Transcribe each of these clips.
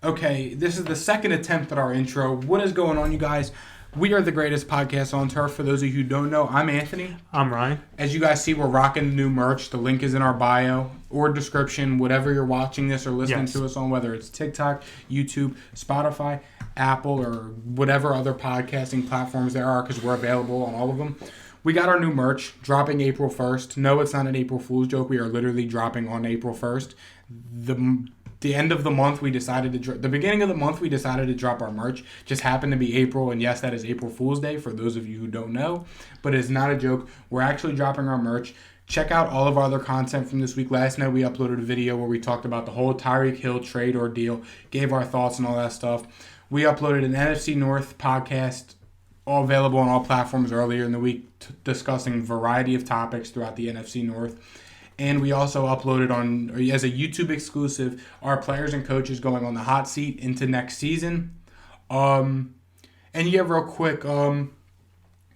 Okay, this is the second attempt at our intro. What is going on, you guys? We are the greatest podcast on turf. For those of you who don't know, I'm Anthony. I'm Ryan. As you guys see, we're rocking the new merch. The link is in our bio or description, whatever you're watching this or listening to us on, whether it's TikTok, YouTube, Spotify, Apple, or whatever other podcasting platforms there are, because we're available on all of them. We got our new merch dropping April 1st. No, it's not an April Fool's joke. We are literally dropping on April 1st. The end of the month, we decided to the beginning of the month, we decided to drop our merch. Just happened to be April, and yes, that is April Fool's Day for those of you who don't know, but it's not a joke. We're actually dropping our merch. Check out all of our other content from this week. Last night, we uploaded a video where we talked about the whole Tyreek Hill trade ordeal, gave our thoughts and all that stuff. We uploaded an NFC North podcast, all available on all platforms earlier in the week, discussing a variety of topics throughout the NFC North. And we also uploaded on, as a YouTube exclusive, our players and coaches going on the hot seat into next season. And yeah, real quick, you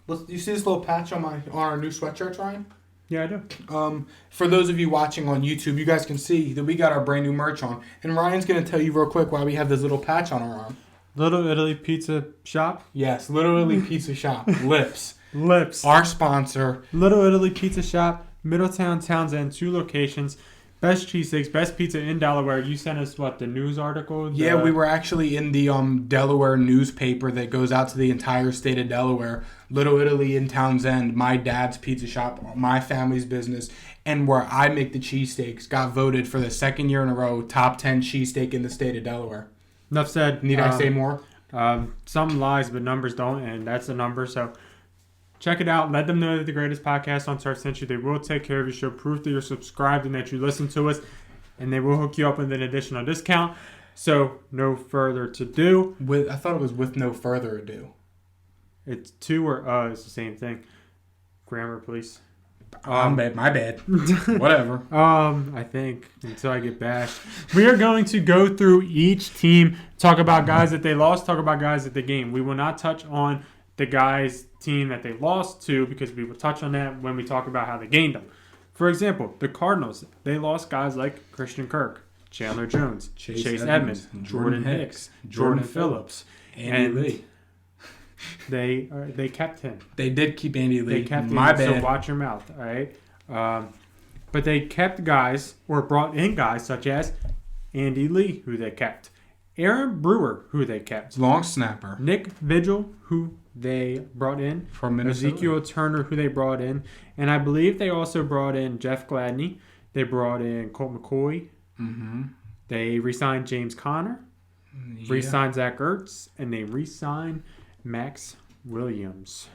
see this little patch on our new sweatshirts, Ryan? Yeah, I do. For those of you watching on YouTube, you guys can see that we got our brand new merch on. And Ryan's going to tell you real quick why we have this little patch on our arm. Little Italy Pizza Shop? Yes, Little Italy Pizza Shop. Lips. Our sponsor. Little Italy Pizza Shop. Middletown, Townsend, 2 locations. Best cheesesteaks, best pizza in Delaware. You sent us, the news article? Yeah, we were actually in the Delaware newspaper that goes out to the entire state of Delaware. Little Italy in Townsend, my dad's pizza shop, my family's business, and where I make the cheesesteaks, got voted for the second year in a row top 10 cheesesteak in the state of Delaware. Enough said. Need I say more? Some lies, but numbers don't, and that's a number, so... Check it out. Let them know that the greatest podcast on turf sent you. They will take care of you. Show proof that you're subscribed and that you listen to us. And they will hook you up with an additional discount. So, no further to do. I thought it was with no further ado. It's to or it's the same thing. Grammar, please. My bad. Whatever. I think, until I get bashed. We are going to go through each team, talk about guys that they lost, talk about guys that they gained. We will not touch on the guys' team that they lost to, because we will touch on that when we talk about how they gained them. For example, the Cardinals, they lost guys like Christian Kirk, Chandler Jones, Chase Edmonds, Jordan Hicks, Jordan Phillips, and Lee. They kept him. They did keep Andy Lee. They kept him. My bad. So watch your mouth, all right? But they kept guys, or brought in guys such as Andy Lee, who they kept. Aaron Brewer, who they kept. Long snapper. Nick Vigil, who they brought in. From Minnesota. Ezekiel Turner, who they brought in. And I believe they also brought in Jeff Gladney. They brought in Colt McCoy. Mm-hmm. They re-signed James Conner. Yeah. Re-signed Zach Ertz. And they re-signed Max Williams.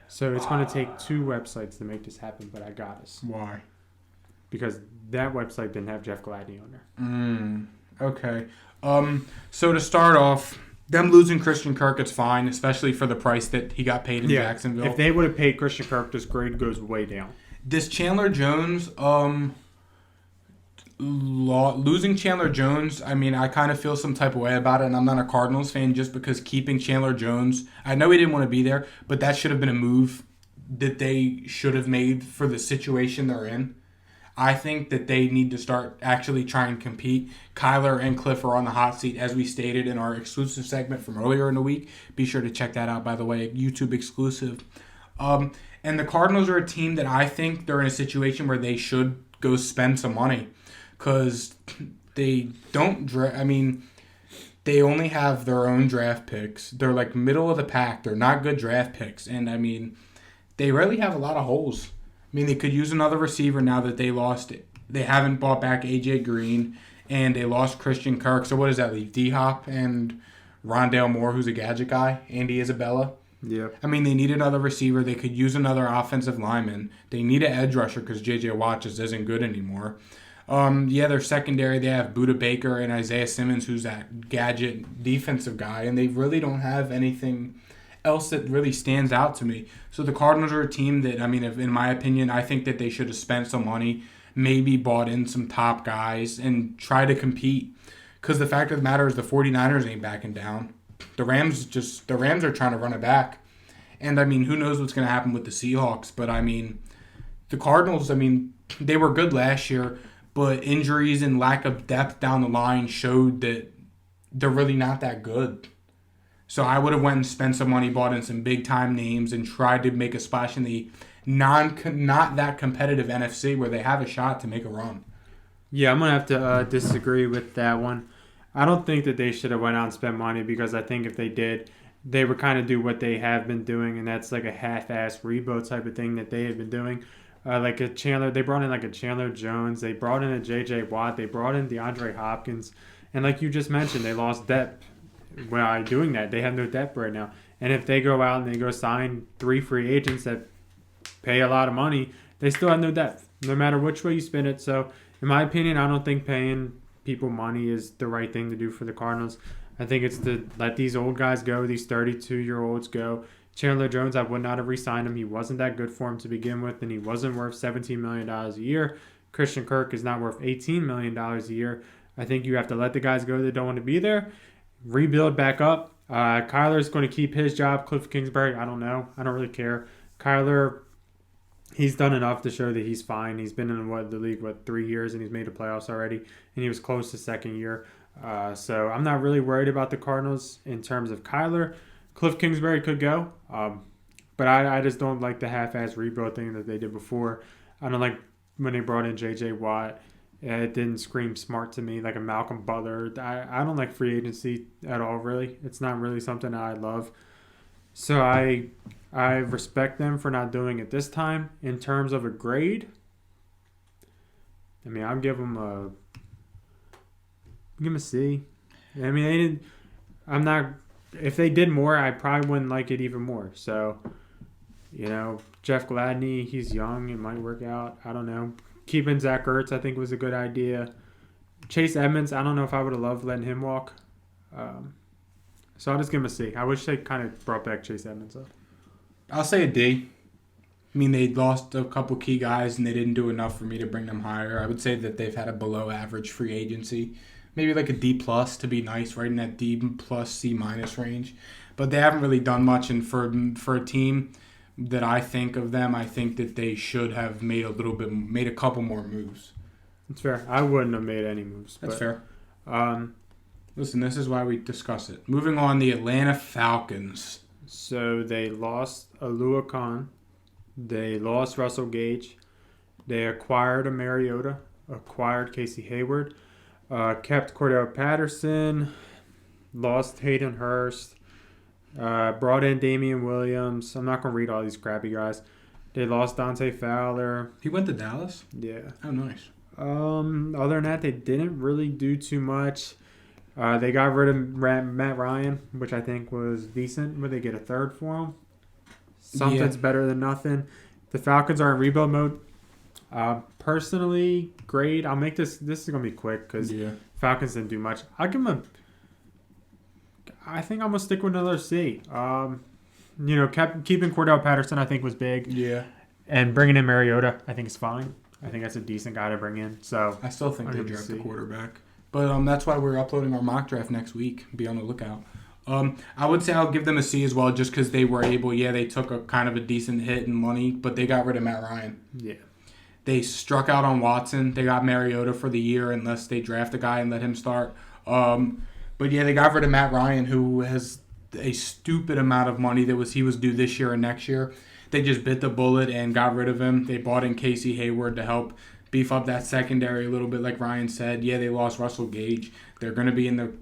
So it's going to take 2 websites to make this happen, but I got us. Why? Because that website didn't have Jeff Gladney on there. Okay. So to start off, them losing Christian Kirk, it's fine, especially for the price that he got paid in Jacksonville. If they would have paid Christian Kirk, this grade goes way down. This Chandler Jones, losing Chandler Jones, I mean, I kind of feel some type of way about it, and I'm not a Cardinals fan just because keeping Chandler Jones, I know he didn't want to be there, but that should have been a move that they should have made for the situation they're in. I think that they need to start actually trying to compete. Kyler and Cliff are on the hot seat, as we stated in our exclusive segment from earlier in the week. Be sure to check that out, by the way, YouTube exclusive. And the Cardinals are a team that I think they're in a situation where they should go spend some money, because they don't they only have their own draft picks. They're like middle of the pack. They're not good draft picks. And, they really have a lot of holes. They could use another receiver now that they lost it. They haven't bought back A.J. Green, and they lost Christian Kirk. So what does that leave? D-Hop and Rondale Moore, who's a gadget guy, Andy Isabella. Yep. They need another receiver. They could use another offensive lineman. They need an edge rusher because J.J. Watt just isn't good anymore. Their secondary, they have Budda Baker and Isaiah Simmons, who's that gadget defensive guy, and they really don't have anything else that really stands out to me. So the Cardinals are a team that, in my opinion, I think that they should have spent some money, maybe bought in some top guys, and try to compete. Because the fact of the matter is the 49ers ain't backing down. The Rams are trying to run it back. And, who knows what's going to happen with the Seahawks. But, the Cardinals, they were good last year, but injuries and lack of depth down the line showed that they're really not that good. So I would have went and spent some money, bought in some big time names, and tried to make a splash in the not that competitive NFC where they have a shot to make a run. Yeah, I'm gonna have to disagree with that one. I don't think that they should have went out and spent money, because I think if they did, they would kind of do what they have been doing, and that's like a half-ass rebuild type of thing that they have been doing. Like a Chandler, they brought in like a Chandler Jones, they brought in a J.J. Watt, they brought in DeAndre Hopkins, and like you just mentioned, they lost depth. By doing that, they have no depth right now. And if they go out and they go sign 3 free agents that pay a lot of money, they still have no depth, no matter which way you spin it. So, in my opinion, I don't think paying people money is the right thing to do for the Cardinals. I think it's to let these old guys go, these 32-year-olds go. Chandler Jones, I would not have re-signed him. He wasn't that good for him to begin with, and he wasn't worth $17 million a year. Christian Kirk is not worth $18 million a year. I think you have to let the guys go that don't want to be there. Rebuild back up. Kyler's going to keep his job. Cliff Kingsbury, I don't know. I don't really care. Kyler, he's done enough to show that he's fine. He's been in the league 3 years, and he's made the playoffs already, and he was close to second year. So I'm not really worried about the Cardinals in terms of Kyler. Cliff Kingsbury could go, but I just don't like the half-ass rebuild thing that they did before. I don't like when they brought in J.J. Watt. It didn't scream smart to me, like a Malcolm Butler. I don't like free agency at all, really. It's not really something I love. So I respect them for not doing it this time. In terms of a grade, I mean, I'll give them a C. I mean, they didn't. I'm not. If they did more, I probably wouldn't like it even more. So, Jeff Gladney, he's young. It might work out. I don't know. Keeping Zach Ertz, I think, was a good idea. Chase Edmonds, I don't know if I would have loved letting him walk. So I'll just give him a C. I wish they kind of brought back Chase Edmonds, though. I'll say a D. I mean, they lost a couple key guys, and they didn't do enough for me to bring them higher. I would say that they've had a below-average free agency. Maybe like a D+ to be nice, right in that D+, C- range. But they haven't really done much, and for a team that I think of them, I think that they should have made a couple more moves. That's fair. I wouldn't have made any moves. That's fair. Listen, this is why we discuss it. Moving on, the Atlanta Falcons. So they lost Alua Khan. They lost Russell Gage. They acquired a Mariota. Acquired Casey Hayward. Kept Cordell Patterson. Lost Hayden Hurst. Brought in Damian Williams. I'm not going to read all these crappy guys. They lost Dante Fowler. He went to Dallas? Yeah. Oh, nice. Other than that, they didn't really do too much. They got rid of Matt Ryan, which I think was decent. Would they get a third for him? Something's better than nothing. The Falcons are in rebuild mode. Personally, great. I'll make this is going to be quick because Falcons didn't do much. I'll give them I think I'm going to stick with another C. Keeping Cordell Patterson I think was big. Yeah. And bringing in Mariota I think is fine. I think that's a decent guy to bring in. So I still think they draft the quarterback. But that's why we're uploading our mock draft next week. Be on the lookout. I would say I'll give them a C as well just because they were able, they took a kind of a decent hit in money, but they got rid of Matt Ryan. Yeah. They struck out on Watson. They got Mariota for the year unless they draft a guy and let him start. But they got rid of Matt Ryan, who has a stupid amount of money he was due this year and next year. They just bit the bullet and got rid of him. They bought in Casey Hayward to help beef up that secondary a little bit, like Ryan said. Yeah, they lost Russell Gage. They're going to be in the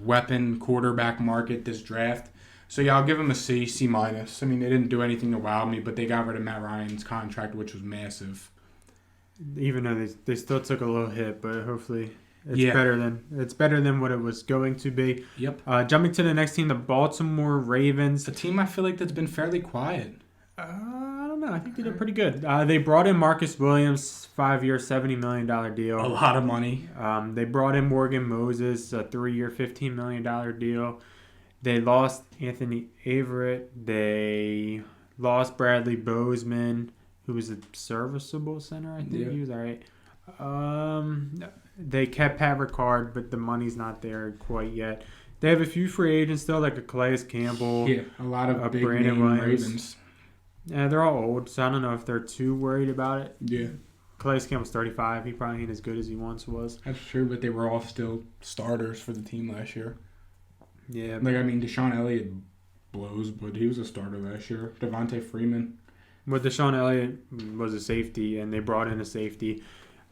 weapon quarterback market this draft. So, I'll give them a C, C-. I mean, they didn't do anything to wow me, but they got rid of Matt Ryan's contract, which was massive. Even though they still took a little hit, but hopefully it's better than what it was going to be. Yep. Jumping to the next team, the Baltimore Ravens. A team I feel like that's been fairly quiet. I don't know. I think they did pretty good. They brought in Marcus Williams, 5-year, $70 million deal. A lot of money. They brought in Morgan Moses, a 3-year, $15 million deal. They lost Anthony Averett. They lost Bradley Bozeman, who was a serviceable center, I think. Yeah. He was all right. They kept Pat Ricard, but the money's not there quite yet. They have a few free agents still, like a Calais Campbell. Yeah, a lot of big Brandon name Williams. Ravens. Yeah, they're all old, so I don't know if they're too worried about it. Yeah. Calais Campbell's 35. He probably ain't as good as he once was. That's true, but they were all still starters for the team last year. Yeah. Like, I mean, Deshaun Elliott blows, but he was a starter last year. Devontae Freeman. But Deshaun Elliott was a safety, and they brought in a safety.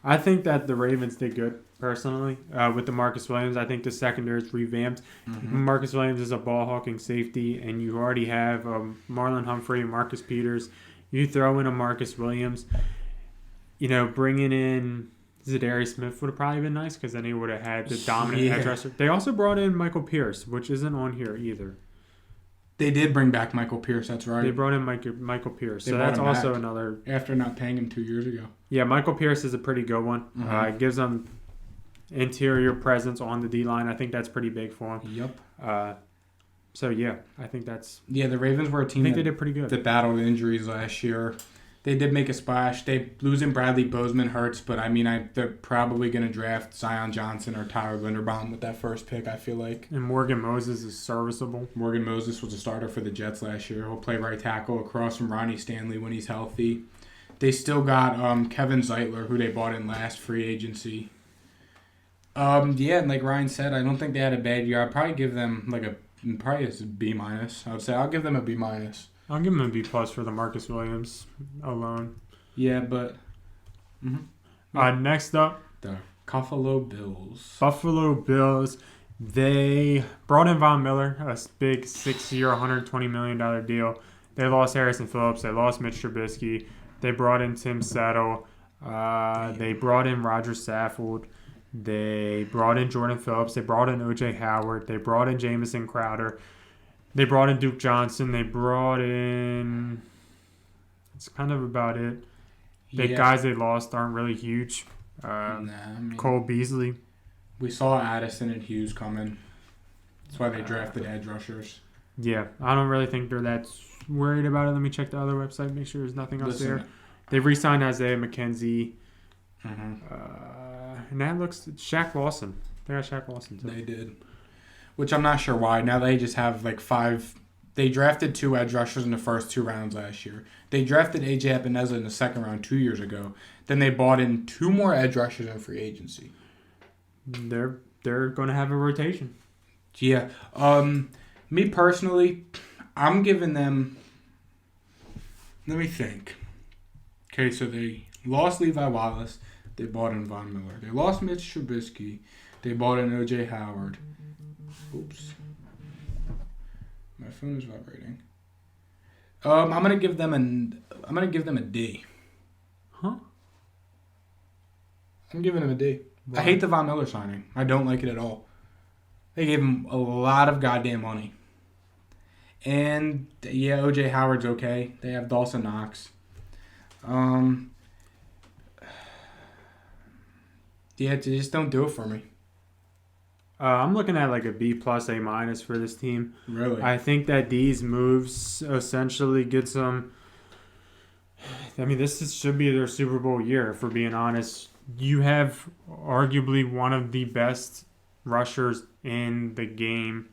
I think that the Ravens did good, personally, with the Marcus Williams. I think the secondary is revamped. Mm-hmm. Marcus Williams is a ball-hawking safety, and you already have Marlon Humphrey, Marcus Peters. You throw in a Marcus Williams. Bringing in Zadarius Smith would have probably been nice because then he would have had the dominant edge rusher. They also brought in Michael Pierce, which isn't on here either. They did bring back Michael Pierce, that's right. They brought in Michael Pierce. They so brought that's him also back another... After not paying him 2 years ago. Yeah, Michael Pierce is a pretty good one. Mm-hmm. It gives them interior presence on the D-line. I think that's pretty big for him. Yep. So, yeah, I think that's... Yeah, the Ravens were a team they did pretty good. that battled injuries last year. They did make a splash. Losing Bradley Bozeman hurts, but I mean, they're probably going to draft Zion Johnson or Tyler Linderbaum with that first pick, I feel like. And Morgan Moses is serviceable. Morgan Moses was a starter for the Jets last year. He'll play right tackle across from Ronnie Stanley when he's healthy. They still got Kevin Zeitler, who they bought in last free agency. Yeah, and like Ryan said, I don't think they had a bad year. I'd probably give them probably a B-. I would say I'll give them a B-. I'll give him a B+ for the Marcus Williams alone. Yeah, but... Mm-hmm. Next up, The Buffalo Bills. Buffalo Bills. They brought in Von Miller, a big 6-year, $120 million deal. They lost Harrison Phillips. They lost Mitch Trubisky. They brought in Tim Settle. They brought in Roger Saffold. They brought in Jordan Phillips. They brought in O.J. Howard. They brought in Jamison Crowder. They brought in Duke Johnson. They brought in... That's kind of about it. The guys they lost aren't really huge. Cole Beasley. We saw Addison and Hughes coming. That's why they drafted edge rushers. Yeah, I don't really think they're that worried about it. Let me check the other website, make sure there's nothing else there. They re-signed Isaiah McKenzie. Mm-hmm. And that looks... Shaq Lawson. They got Shaq Lawson, too. They did. Which I'm not sure why. Now they just have 5... They drafted 2 edge rushers in the first 2 rounds last year. They drafted A.J. Epineza in the second round 2 years ago. Then they bought in 2 more edge rushers in free agency. They're going to have a rotation. Yeah. Me personally, I'm giving them... Let me think. Okay, so they lost Levi Wallace. They bought in Von Miller. They lost Mitch Trubisky. They bought in O.J. Howard. Oops. My phone is vibrating. I'm gonna give them a D. Huh? I'm giving them a D. Why? I hate the Von Miller signing. I don't like it at all. They gave him a lot of goddamn money. And yeah, O.J. Howard's okay. They have Dawson Knox. Yeah, they just don't do it for me. I'm looking at a B+, A- for this team. Really? I think that these moves essentially get some... I mean, should be their Super Bowl year, for being honest. You have arguably one of the best rushers in the game.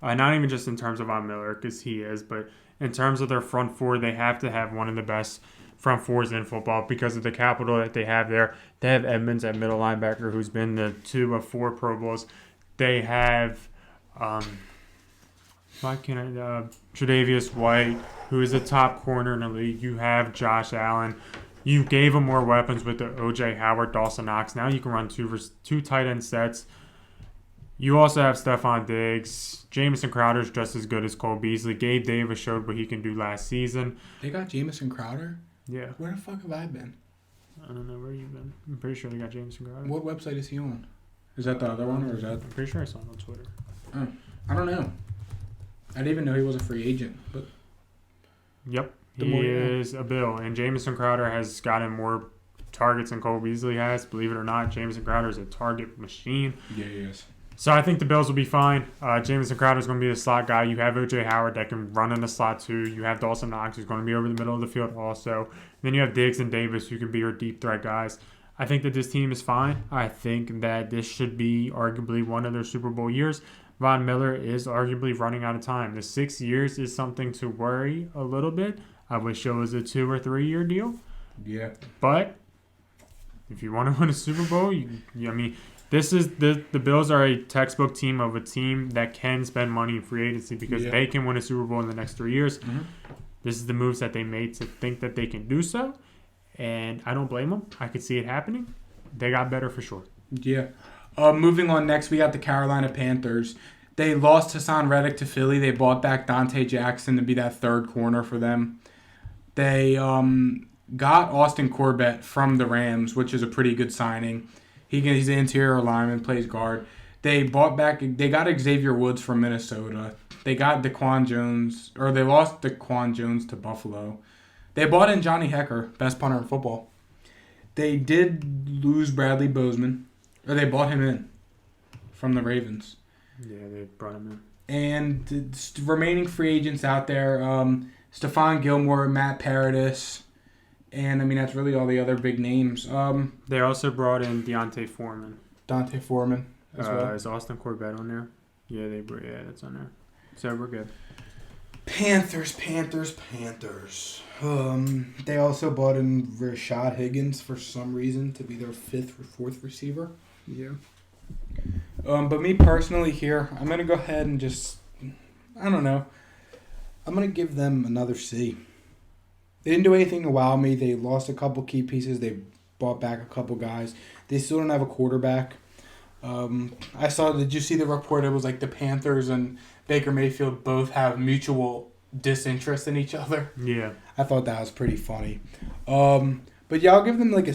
Not even just in terms of Von Miller, because he is, but in terms of their front four, they have to have one of the best front fours in football because of the capital that they have there. They have Edmonds at middle linebacker, who's been the 2 of 4 Pro Bowls. They have Tre'Davious White, who is a top corner in the league. You have Josh Allen. You gave him more weapons with the O.J. Howard, Dawson Knox. Now you can run 2 tight end sets. You also have Stephon Diggs. Jamison Crowder's just as good as Cole Beasley. Gabe Davis showed what he can do last season. They got Jamison Crowder? Yeah. Where the fuck have I been? I don't know where you've been. I'm pretty sure they got Jamison Crowder. What website is he on? Is that the other one, or is that... I'm pretty sure I saw him on Twitter. Oh, I don't know. I didn't even know he was a free agent, but... Yep. He is a Bill. And Jamison Crowder has gotten more targets than Cole Beasley has. Believe it or not, Jamison Crowder is a target machine. Yeah, he is. So I think the Bills will be fine. Jamison Crowder is going to be the slot guy. You have O.J. Howard that can run in the slot too. You have Dawson Knox who's going to be over the middle of the field also. And then you have Diggs and Davis who can be your deep threat guys. I think that this team is fine. I think that this should be arguably one of their Super Bowl years. Von Miller is arguably running out of time. The 6 years is something to worry a little bit. I wish it was a 2 or 3 year deal. Yeah. But if you want to win a Super Bowl, I mean, this is the Bills are a textbook team of a team that can spend money in free agency because they can win a Super Bowl in the next 3 years. Mm-hmm. This is the moves that they made to think that they can do so, and I don't blame them. I could see it happening. They got better for sure. Yeah. Moving on next, we got the Carolina Panthers. They lost Hassan Reddick to Philly. They bought back Dante Jackson to be that third corner for them. They got Austin Corbett from the Rams, which is a pretty good signing. He's an interior lineman, plays guard. They got Xavier Woods from Minnesota. They got Daquan Jones, or they lost Daquan Jones to Buffalo. They bought in Johnny Hecker, best punter in football. They did lose Bradley Bozeman, or they bought him in from the Ravens. Yeah, they brought him in. And the remaining free agents out there, Stephon Gilmore, Matt Paradis, and I mean that's really all the other big names. They also brought in Dante Foreman. Dante Foreman as well. Is Austin Corbett on there? Yeah, that's on there. So we're good. Panthers. They also bought in Rashad Higgins for some reason to be their fifth or fourth receiver. Yeah. But me personally here, I'm going to go ahead and just, I don't know. I'm going to give them another C. They didn't do anything to wow me. They lost a couple key pieces. They bought back a couple guys. They still don't have a quarterback. Did you see the report? It was like the Panthers and Baker Mayfield both have mutual disinterest in each other. Yeah. I thought that was pretty funny. But yeah, I'll give them like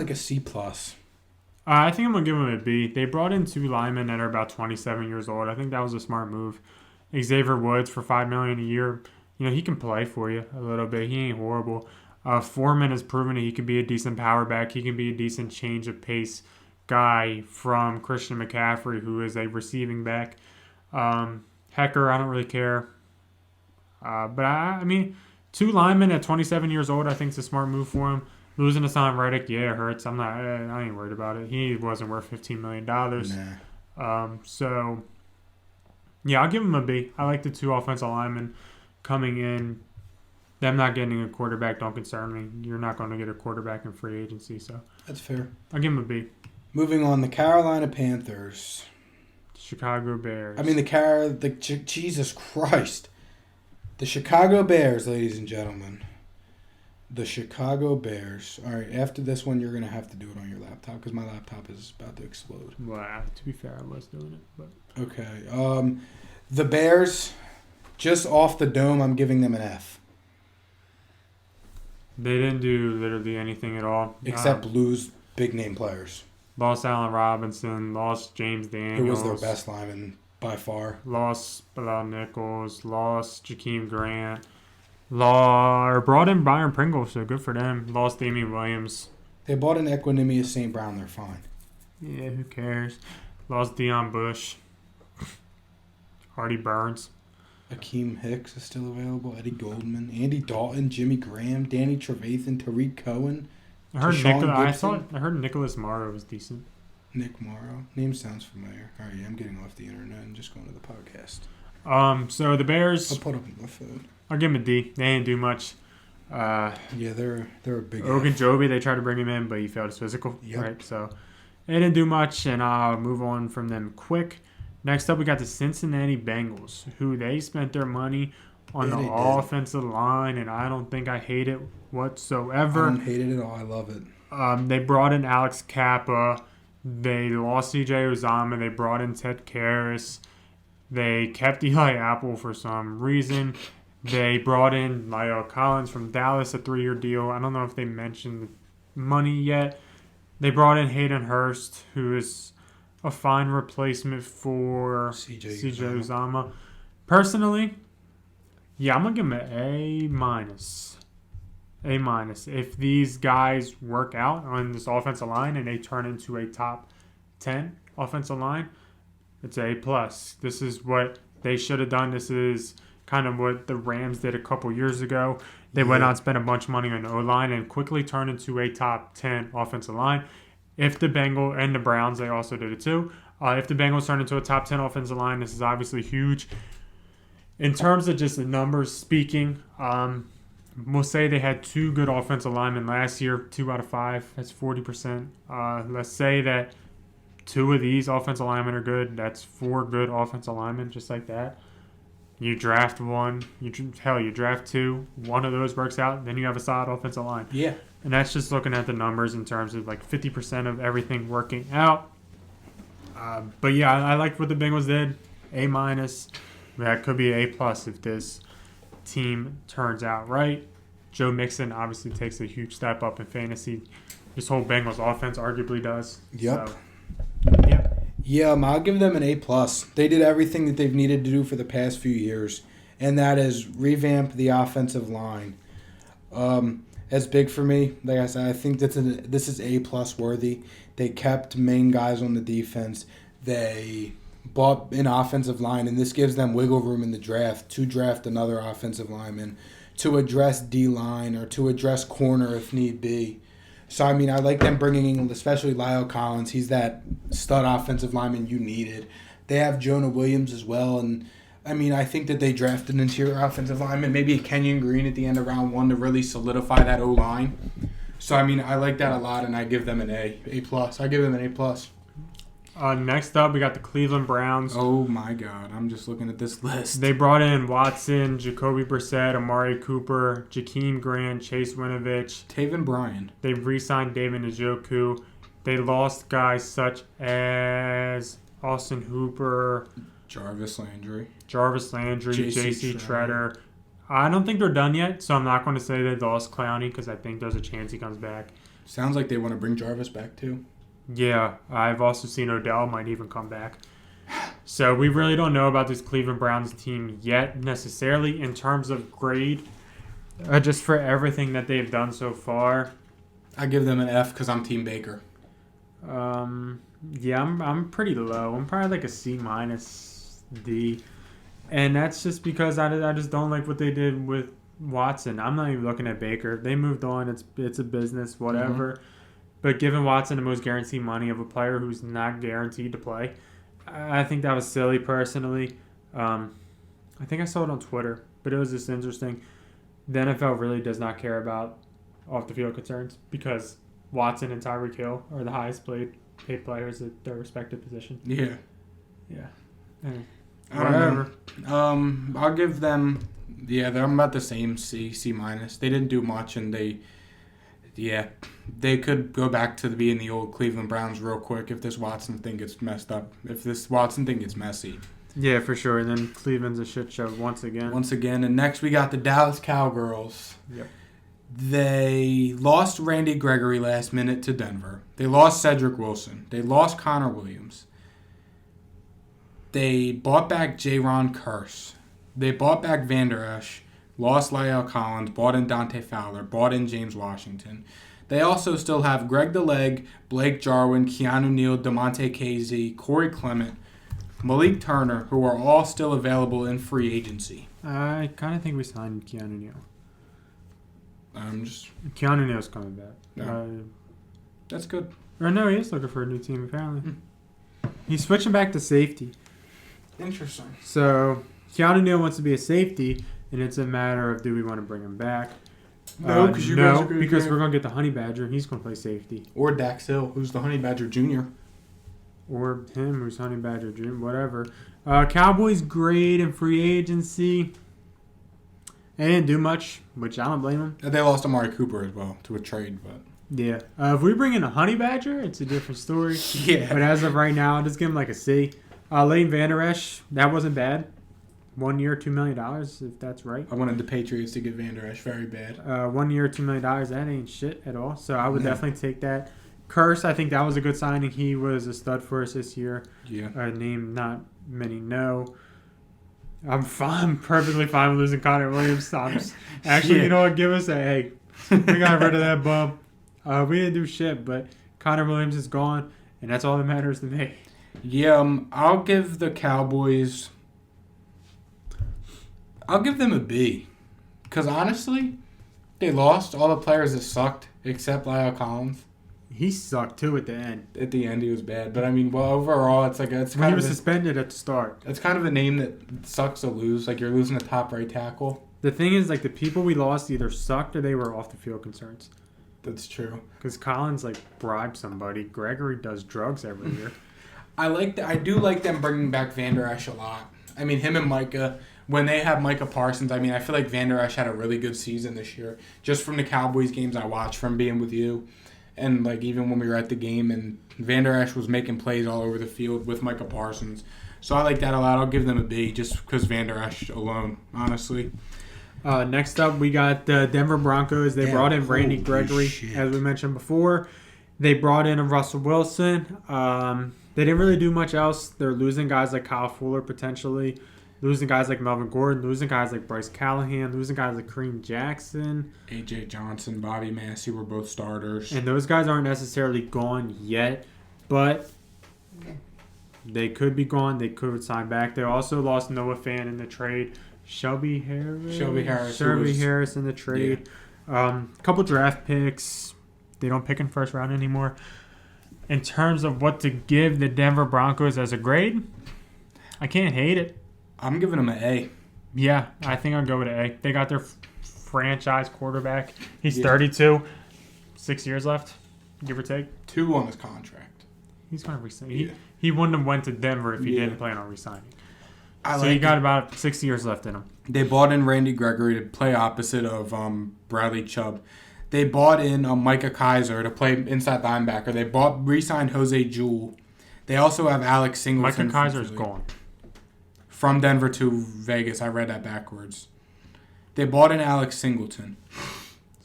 a C+. I think I'm going to give them a B. They brought in 2 linemen that are about 27 years old. I think that was a smart move. Xavier Woods for $5 million a year. You know, he can play for you a little bit. He ain't horrible. Foreman has proven that he can be a decent power back. He can be a decent change of pace guy from Christian McCaffrey, who is a receiving back. Hecker, I don't really care. But I mean, 2 linemen at 27 years old, I think is a smart move for him. Losing Hassan Reddick, yeah, it hurts. I ain't worried about it. He wasn't worth $15 million. Nah. So, yeah, I'll give him a B. I like the 2 offensive linemen coming in. Them not getting a quarterback don't concern me. You're not going to get a quarterback in free agency, so that's fair. I'll give him a B. Moving on, the Carolina Panthers. Chicago Bears. I mean, Jesus Christ. The Chicago Bears, ladies and gentlemen. The Chicago Bears. All right, after this one, you're going to have to do it on your laptop because my laptop is about to explode. Well, to be fair, I was doing it. But okay. The Bears, just off the dome, I'm giving them an F. They didn't do literally anything at all. Except lose big-name players. Lost Allen Robinson, lost James Daniels. Who was their best lineman by far. Lost Bilal Nichols, lost Jakeem Grant. Brought in Byron Pringle, so good for them. Lost Damian Williams. They bought in Equanimous St. Brown. They're fine. Yeah, who cares? Lost Deion Bush. Artie Burns. Akeem Hicks is still available. Eddie Goldman. Andy Dalton. Jimmy Graham. Danny Trevathan. Tariq Cohen. I heard Nicholas Morrow was decent. Nick Morrow. Name sounds familiar. All right, yeah, I'm getting off the internet and just going to the podcast. So the Bears. I'll put up my phone. I'll give them a D. They didn't do much. Yeah, they're a big. Ogunjobi, they tried to bring him in, but he failed his physical. Yep. Right, so they didn't do much, and I'll move on from them quick. Next up, we got the Cincinnati Bengals, who they spent their money on the offensive line, and I don't think I hate it whatsoever. I don't hate it at all. I love it. They brought in Alex Kappa. They lost C.J. Uzomah. They brought in Ted Karras. They kept Eli Apple for some reason. They brought in Lyle Collins from Dallas, a 3-year deal. I don't know if they mentioned money yet. They brought in Hayden Hurst, who is a fine replacement for C.J. Uzomah. Personally, yeah, I'm going to give him an A-. A-. If these guys work out on this offensive line and they turn into a top 10 offensive line, it's A+. This is what they should have done. This is kind of what the Rams did a couple years ago. They went out and spent a bunch of money on the O-line and quickly turned into a top 10 offensive line. If the Bengals and the Browns, they also did it too. If the Bengals turn into a top 10 offensive line, this is obviously huge. In terms of just the numbers speaking, we'll say they had 2 good offensive linemen last year, 2 out of 5. That's 40%. Let's say that 2 of these offensive linemen are good. That's 4 good offensive linemen, just like that. You draft 1. You draft 2. 1 of those works out. Then you have a solid offensive line. Yeah. And that's just looking at the numbers in terms of like 50% of everything working out. But yeah, I liked what the Bengals did. A-. That could be A+ if this team turns out right. Joe Mixon obviously takes a huge step up in fantasy. This whole Bengals offense arguably does. Yep. So, yeah. Yeah, I'll give them an A+. They did everything that they've needed to do for the past few years, and that is revamp the offensive line. That's big for me. Like I said, I think this is A+ worthy. They kept main guys on the defense. They bought an offensive line, and this gives them wiggle room in the draft to draft another offensive lineman, to address D-line or to address corner if need be. So, I mean, I like them bringing in, especially Lyle Collins. He's that stud offensive lineman you needed. They have Jonah Williams as well, and I mean, I think that they drafted an interior offensive lineman, maybe a Kenyon Green at the end of round 1 to really solidify that O-line. So, I mean, I like that a lot, and I give them an A+. I give them an A+. Next up, we got the Cleveland Browns. Oh, my God. I'm just looking at this list. They brought in Watson, Jacoby Brissett, Amari Cooper, Jakeem Grant, Chase Winovich. Taven Bryan. They re-signed David Njoku. They lost guys such as Austin Hooper, Jarvis Landry, J.C. Treader. I don't think they're done yet, so I'm not going to say they lost Clowney because I think there's a chance he comes back. Sounds like they want to bring Jarvis back too. Yeah, I've also seen Odell might even come back. So we really don't know about this Cleveland Browns team yet necessarily in terms of grade. Just for everything that they've done so far. I give them an F because I'm Team Baker. Yeah, I'm pretty low. I'm probably like a C-, D. And that's just because I just don't like what they did with Watson. I'm not even looking at Baker. They moved on. It's a business, whatever. Mm-hmm. But giving Watson the most guaranteed money of a player who's not guaranteed to play, I think that was silly personally. I think I saw it on Twitter, but it was just interesting. The NFL really does not care about off-the-field concerns because Watson and Tyreek Hill are the highest paid players at their respective position. Yeah. Yeah. Whatever. I'll give them, they're about the same, C-. They didn't do much, and they could go back to being the old Cleveland Browns real quick if this Watson thing gets messed up, if this Watson thing gets messy. Yeah, for sure. And then Cleveland's a shit show once again. And next we got the Dallas Cowgirls. Yep. They lost Randy Gregory last minute to Denver. They lost Cedric Wilson. They lost Connor Williams. They bought back Jaron Kearse. They bought back Van Der Esch. Lost Lyle Collins. Bought in Dante Fowler. Bought in James Washington. They also still have Greg DeLeg, Blake Jarwin, Keanu Neal, DeMonte Casey, Corey Clement, Malik Turner, who are all still available in free agency. I kind of think we signed Keanu Neal. Keanu Neal's coming back. Yeah. That's good. Or no, he is looking for a new team apparently. He's switching back to safety. Interesting. So Keanu Neal wants to be a safety, and it's a matter of do we want to bring him back? No, because we're going to get the Honey Badger. He's going to play safety. Or Dax Hill, who's the Honey Badger Jr. Or him, who's Honey Badger Jr., whatever. Cowboys grade in free agency. They didn't do much, which I don't blame them. They lost Amari Cooper as well to a trade, but... Yeah. If we bring in a Honey Badger, it's a different story. Yeah. But as of right now, I'll just give him like a C. Leighton Vander Esch, that wasn't bad. 1 year, $2 million, if that's right. I wanted the Patriots to get Van Der Esch very bad. 1 year, $2 million, that ain't shit at all. So I would definitely take that. Kearse, I think that was a good signing. He was a stud for us this year. Yeah. A name not many know. I'm perfectly fine with losing Connor Williams. Actually, you know what? Give us we got rid of that bum. We didn't do shit, but Connor Williams is gone, and that's all that matters to me. Yeah, I'll give the Cowboys... I'll give them a B. Because honestly, they lost all the players that sucked except Lyle Collins. He sucked too at the end. At the end, he was bad. But I mean, overall, it's like he was suspended at the start. It's kind of a name that sucks to lose. Like you're losing a top right tackle. The thing is, like, the people we lost either sucked or they were off the field concerns. That's true. Because Collins, like, bribed somebody. Gregory does drugs every year. I do like them bringing back Van Der Esch a lot. I mean, him and Micah, when they have Micah Parsons, I mean, I feel like Van Der Esch had a really good season this year. Just from the Cowboys games I watched from being with you. And, like, even when we were at the game, and Van Der Esch was making plays all over the field with Micah Parsons. So I like that a lot. I'll give them a B just because Van Der Esch alone, honestly. Next up, we got the Denver Broncos. They brought in Randy Gregory, as we mentioned before. They brought in a Russell Wilson. They didn't really do much else. They're losing guys like Kyle Fuller potentially, losing guys like Melvin Gordon, losing guys like Bryce Callahan, losing guys like Kareem Jackson. A.J. Johnson, Bobby Massey were both starters. And those guys aren't necessarily gone yet, but they could be gone. They could sign back. They also lost Noah Fant in the trade. Shelby Harris in the trade. Yeah. Couple draft picks. They don't pick in first round anymore. In terms of what to give the Denver Broncos as a grade, I can't hate it. I'm giving them an A. Yeah, I think I'll go with an A. They got their franchise quarterback. He's 32. 6 years left, give or take. 2 on his contract. He's going to resign. He wouldn't have went to Denver if he didn't plan on resigning. He got about 6 years left in him. They bought in Randy Gregory to play opposite of Bradley Chubb. They bought in Micah Kaiser to play inside linebacker. They re-signed Jose Jewell. They also have Alex Singleton. Micah Kaiser's gone. From Denver to Vegas. I read that backwards. They bought in Alex Singleton.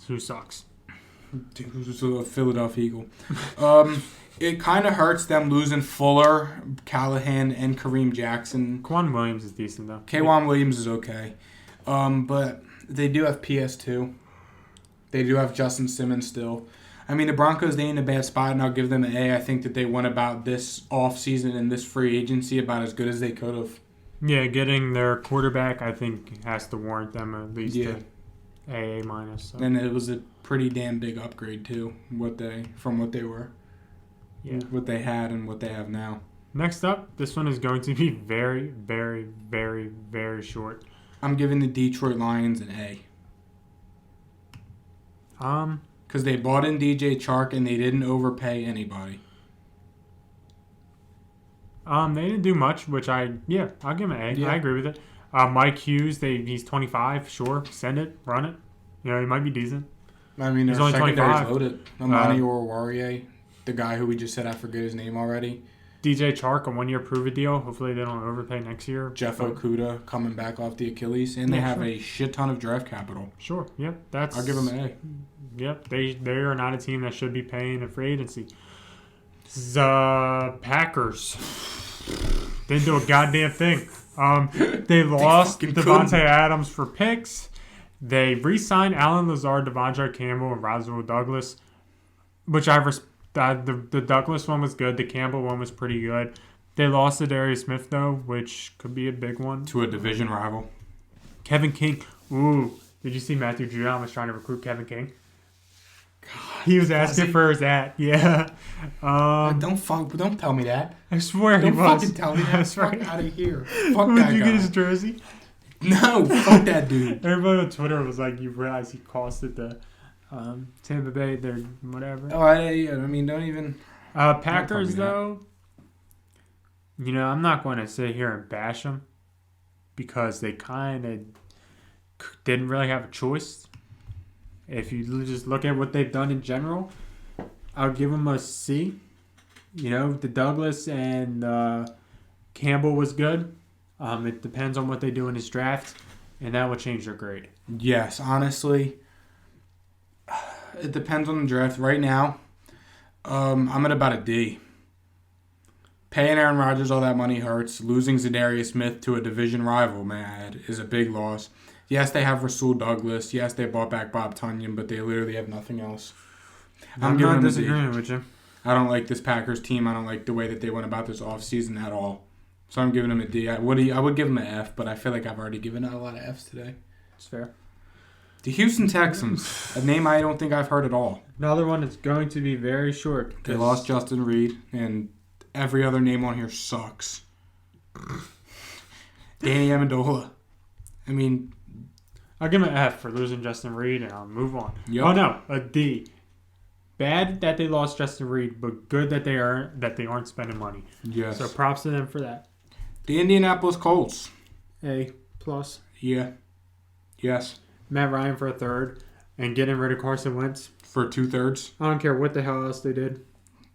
Who sucks. Who's a Philadelphia Eagle. It kind of hurts them losing Fuller, Callahan, and Kareem Jackson. Kwan Williams is decent, though. Kwan Williams is okay. But they do have PS2. They do have Justin Simmons still. I mean, the Broncos, they ain't in a bad spot, and I'll give them an A. I think that they went about this offseason and this free agency about as good as they could have. Yeah, getting their quarterback, I think, has to warrant them at least an AA minus. So. And it was a pretty damn big upgrade, too, from what they were. Yeah. What they had and what they have now. Next up, this one is going to be very, very, very, very short. I'm giving the Detroit Lions an A. Because they bought in DJ Chark and they didn't overpay anybody. They didn't do much, which I'll give him an A. Yeah. I agree with it. Mike Hughes, he's 25, sure, send it, run it. You know, he might be decent. I mean, he's only 25. Loaded. Amani Oruwariye, the guy who we just said, I forget his name already. DJ Chark, a 1-year prove-it deal. Hopefully they don't overpay next year. Jeff Okudah coming back off the Achilles. And they have a shit ton of draft capital. Sure, yeah. I'll give them an A. Yep, they are not a team that should be paying a free agency. The Packers didn't do a goddamn thing. They lost Devontae Adams for picks. They re-signed Alan Lazard, Devondre Campbell, and Roswell Douglas, which I respect. The Douglas one was good. The Campbell one was pretty good. They lost to Darius Smith, though, which could be a big one. To a division rival. Kevin King. Ooh. Did you see Matthew Judon was trying to recruit Kevin King? God, he was asking for his ad. Yeah. Don't tell me that. I swear he was. Don't fucking tell me that. That's right. Fuck out of here. Fuck Would that you guy. get his jersey? No. Fuck that dude. Everybody on Twitter was like, you realize he costed the Tampa Bay, their whatever. Oh, I mean, don't even. Packers, though, you know, I'm not going to sit here and bash them because they kind of didn't really have a choice. If you just look at what they've done in general, I'll give them a C. You know, the Douglas and Campbell was good. It depends on what they do in this draft, and that will change their grade. Yes, honestly. It depends on the draft. Right now, I'm at about a D. Paying Aaron Rodgers all that money hurts. Losing Zadarius Smith to a division rival, man, is a big loss. Yes, they have Rasul Douglas. Yes, they bought back Bob Tunyon, but they literally have nothing else. I'm not disagreeing with you. I don't like this Packers team. I don't like the way that they went about this offseason at all. So I'm giving them a D. I would give them an F, but I feel like I've already given out a lot of Fs today. It's fair. The Houston Texans, a name I don't think I've heard at all. Another one that's going to be very short. They lost Justin Reed, and every other name on here sucks. Danny Amendola. I mean, I'll give him an F for losing Justin Reed, and I'll move on. Yep. Oh no, a D. Bad that they lost Justin Reed, but good that they aren't spending money. Yes. So props to them for that. The Indianapolis Colts. A plus. Yeah. Yes. Matt Ryan for a third, and getting rid of Carson Wentz For 2/3. I don't care what the hell else they did.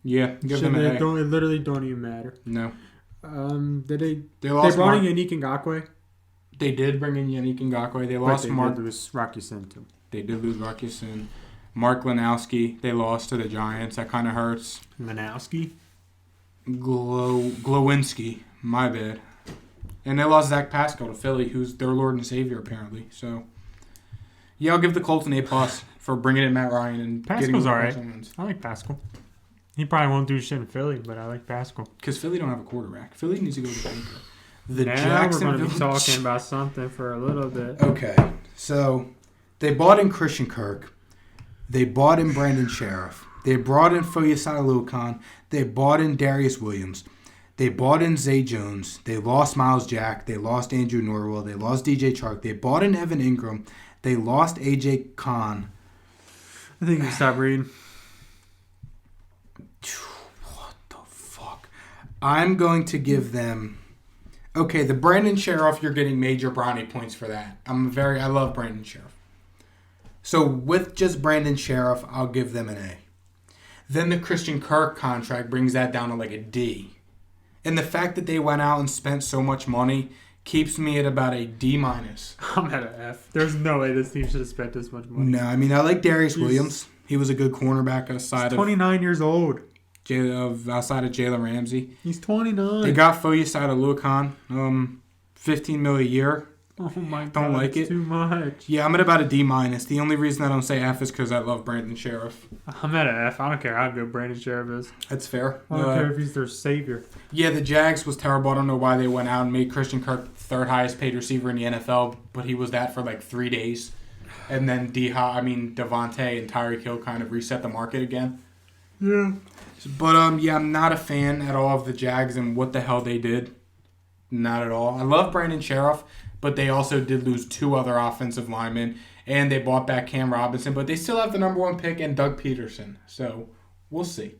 Yeah. Give them an A. It literally don't even matter. No. Did they? They lost. They brought in Yannick Ngakoue. They did bring in Yannick Ngakoue. They lost Mark. They lose Rocky Sin too. They did lose Rocky Sin. Mark Lanowski. They lost to the Giants. That kind of hurts. Lanowski. Glowinski. My bad. And they lost Zach Pascal to Philly, who's their Lord and Savior apparently. So, yeah, I'll give the Colts an A+ for bringing in Matt Ryan and Pascal's getting alright. I like Pascal. He probably won't do shit in Philly, but I like Pascal. Because Philly don't have a quarterback. Philly needs to go to Baker. The now Jacksonville. We're going to be talking about something for a little bit. Okay, so they bought in Christian Kirk. They bought in Brandon Sheriff. They brought in Foyesade Lucan. They bought in Darius Williams. They bought in Zay Jones. They lost Miles Jack. They lost Andrew Norwell. They lost DJ Chark. They bought in Evan Ingram. They lost AJ Khan. I think you can stop reading. What the fuck? I'm going to give them... Okay, the Brandon Sheriff, you're getting major brownie points for that. I love Brandon Sheriff. So with just Brandon Sheriff, I'll give them an A. Then the Christian Kirk contract brings that down to like a D. And the fact that they went out and spent so much money keeps me at about a D-. I'm at an F. There's no way this team should have spent this much money. No, I mean, I like Darius Williams. He was a good cornerback outside He's 29 years old. outside of Jalen Ramsey. He's 29. They got Foyesade Lucan, $15 million a year. Oh my god, Don't like it's it. too much. Yeah, I'm at about a D-. The only reason I don't say F is because I love Brandon Sheriff. I'm at an F. I don't care how good Brandon Sheriff is. That's fair. I don't care if he's their savior. Yeah, the Jags was terrible. I don't know why they went out and made Christian Kirk third highest paid receiver in the NFL, but he was that for like 3 days. And then Devontae and Tyreek Hill kind of reset the market again. Yeah. But I'm not a fan at all of the Jags and what the hell they did. Not at all. I love Brandon Sheriff, but they also did lose 2 other offensive linemen, and they bought back Cam Robinson, but they still have the number 1 pick and Doug Peterson. So we'll see.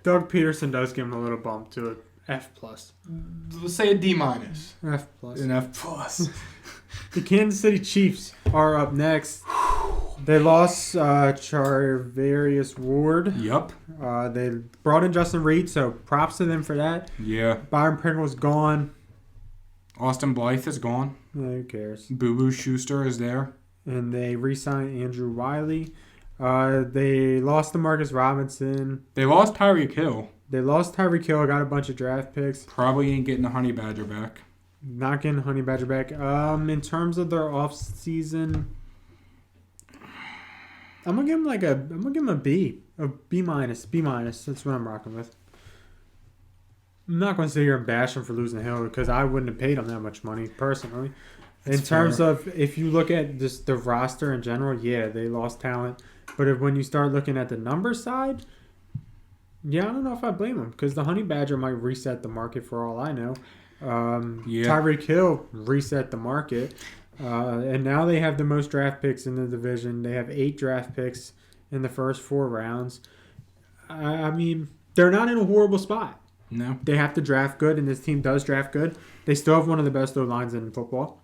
Doug Peterson does give him a little bump to an F+. Let's say a D-. F+. An F+. The Kansas City Chiefs are up next. They lost Charvarius Ward. Yup. They brought in Justin Reed, so props to them for that. Yeah. Byron Pringle's gone. Austin Blythe is gone. Who cares? Boo-Boo Schuster is there. And they re-signed Andrew Wiley. They lost Demarcus Robinson. They lost Tyreek Hill. They lost Tyreek Hill. Got a bunch of draft picks. Probably ain't getting the Honey Badger back. Not getting Honey Badger back. In terms of their offseason, I'm gonna give them a B. A B-. B-. That's what I'm rocking with. I'm not going to sit here and bash them for losing Hill because I wouldn't have paid them that much money personally. That's in terms fair. of if you look at just the roster in general, yeah, they lost talent. But when you start looking at the number side, yeah, I don't know if I blame them because the Honey Badger might reset the market for all I know. Yeah. Tyreek Hill reset the market. And now they have the most draft picks in the division. They have 8 draft picks in the first 4 rounds. I mean, they're not in a horrible spot. No. They have to draft good, and this team does draft good. They still have one of the best O-lines in football.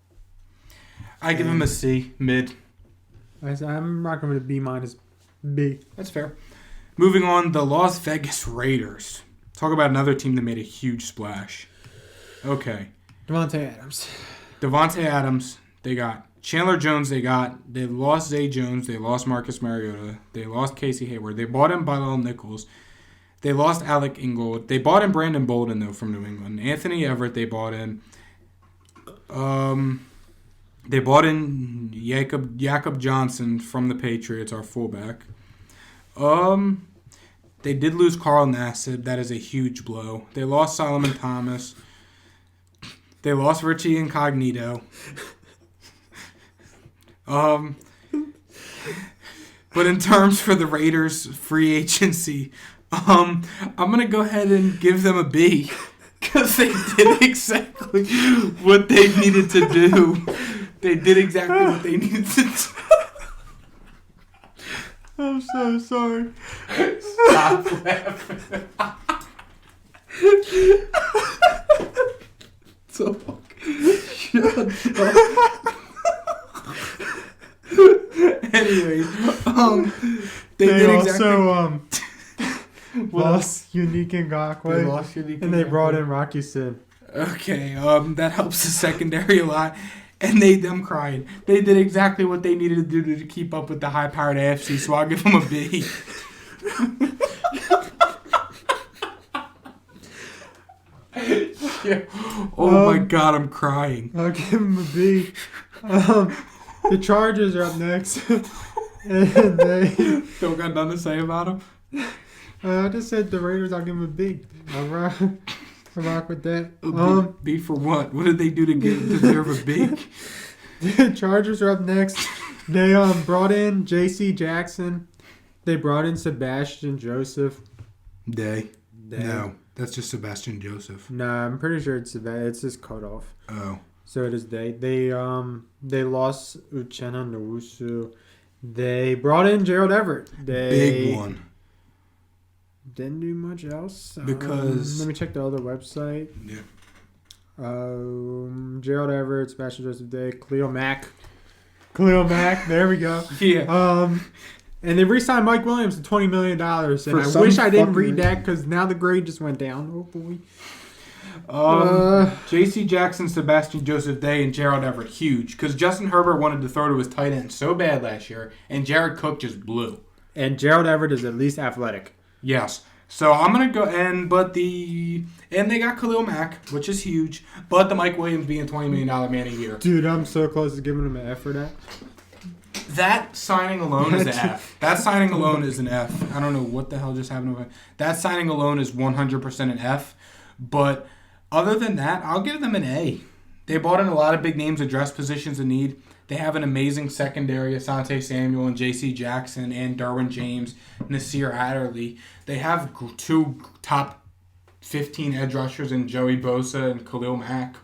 I give them a C, mid. I'm rocking with a B-. B. That's fair. Moving on, the Las Vegas Raiders. Talk about another team that made a huge splash. Okay. Devontae Adams. They got Chandler Jones. They lost Zay Jones. They lost Marcus Mariota. They lost Casey Hayward. They bought in Bilal Nichols. They lost Alec Ingold. They bought in Brandon Bolden, though, from New England. Anthony Everett they bought in. They bought in Jakob Johnson from the Patriots, our fullback. They did lose Carl Nassib. That is a huge blow. They lost Solomon Thomas. They lost Richie Incognito. But in terms for the Raiders free agency, I'm going to go ahead and give them a B because they did exactly what they needed to do They did exactly what they needed to do. I'm so sorry. Stop laughing. So shut up. Anyways, they did also lost Unique Ngakoue. They lost Unique and they brought in Rocky Sin. Okay, that helps the secondary a lot. And I'm crying. They did exactly what they needed to do to keep up with the high-powered AFC, so I'll give them a B. Yeah. Oh my God, I'm crying. I'll give them a B. The Chargers are up next. And they Don't got nothing to say about them? I just said the Raiders, I'll give them a B. I'll rock with that. B for what? What did they do to deserve a B? The Chargers are up next. They brought in J.C. Jackson. They brought in Sebastian Joseph. No, that's just Sebastian Joseph. Nah, I'm pretty sure it's just cut off. Oh. So it is they. They lost Uchenna Nwosu. They brought in Gerald Everett. Big one. Didn't do much else. Because let me check the other website. Yeah. Gerald Everett, Sebastian Joseph Day, Khalil Mack. There we go. Yeah. And they re-signed Mike Williams to $20 million. And I wish I didn't read that because now the grade just went down. Oh boy. J.C. Jackson, Sebastian Joseph Day, and Gerald Everett, huge. Because Justin Herbert wanted to throw to his tight end so bad last year, and Jared Cook just blew. And Gerald Everett is at least athletic. Yes. So I'm gonna go and they got Khalil Mack, which is huge. But the Mike Williams being $20 million man a year. Dude, I'm so close to giving him an F for that. That signing alone is an F. That signing alone is an F. I don't know what the hell just happened with it. That signing alone is 100% an F. But other than that, I'll give them an A. They brought in a lot of big names, address positions in need. They have an amazing secondary, Asante Samuel and J.C. Jackson and Derwin James, Nasir Adderley. They have two top 15 edge rushers in Joey Bosa and Khalil Mack.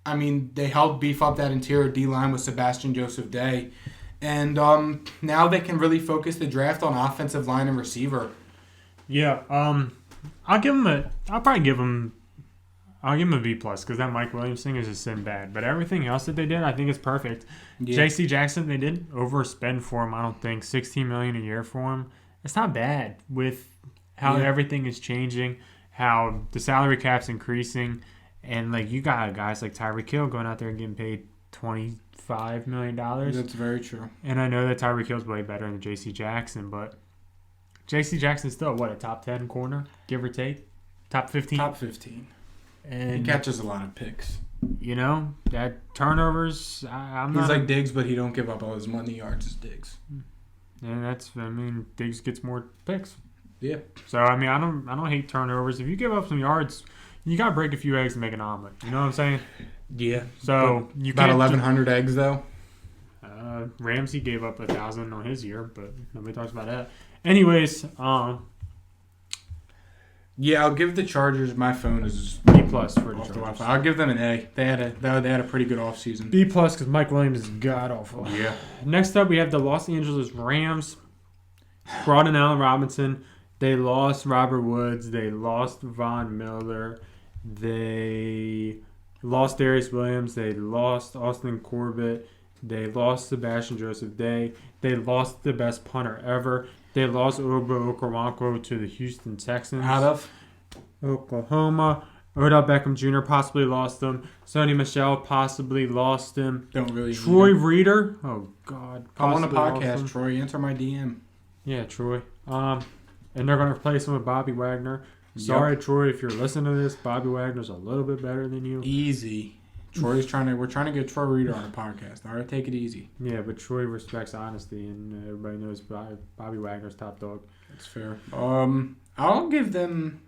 I mean, they helped beef up that interior D-line with Sebastian Joseph Day. And now they can really focus the draft on offensive line and receiver. Yeah, I'll probably give him a B plus because that Mike Williams thing is just so bad. But everything else that they did, I think is perfect. Yeah. J.C. Jackson, they didn't overspend for him. I don't think $16 million a year for him. It's not bad with how everything is changing, how the salary cap's increasing, and like you got guys like Tyreek Hill going out there and getting paid $25 million. That's very true. And I know that Tyreek Hill's way better than J.C. Jackson, but J.C. Jackson's still a top 10 corner, give or take, top 15. Top 15. And he catches a lot of picks. You know, that turnovers, He's like Diggs, but he don't give up all his money yards as Diggs. And Diggs gets more picks. Yeah. So, I don't hate turnovers. If you give up some yards, you got to break a few eggs to make an omelet. You know what I'm saying? Yeah. So, you about 1,100 eggs, though. Ramsey gave up 1,000 on his year, but nobody talks about that. Anyways, yeah, I'll give the Chargers. My phone is B plus for the Chargers. I'll give them an A. They had a pretty good offseason. B plus because Mike Williams is god awful. Yeah. Next up, we have the Los Angeles Rams. Brought in Allen Robinson. They lost Robert Woods. They lost Von Miller. They lost Darius Williams. They lost Austin Corbett. They lost Sebastian Joseph Day. They lost the best punter ever. They lost Obo Okoronkwo to the Houston Texans. Out of Oklahoma. Odell Beckham Jr. possibly lost them. Sony Michel possibly lost him. Don't really. Troy Reader. Oh, God. I'm on a podcast, Troy. Answer my DM. Yeah, Troy. And they're going to replace him with Bobby Wagner. Sorry, Troy, if you're listening to this. Bobby Wagner's a little bit better than you. Easy. We're trying to get Troy Reader on the podcast. All right, take it easy. Yeah, but Troy respects honesty, and everybody knows Bobby Wagner's top dog. That's fair. I'll give them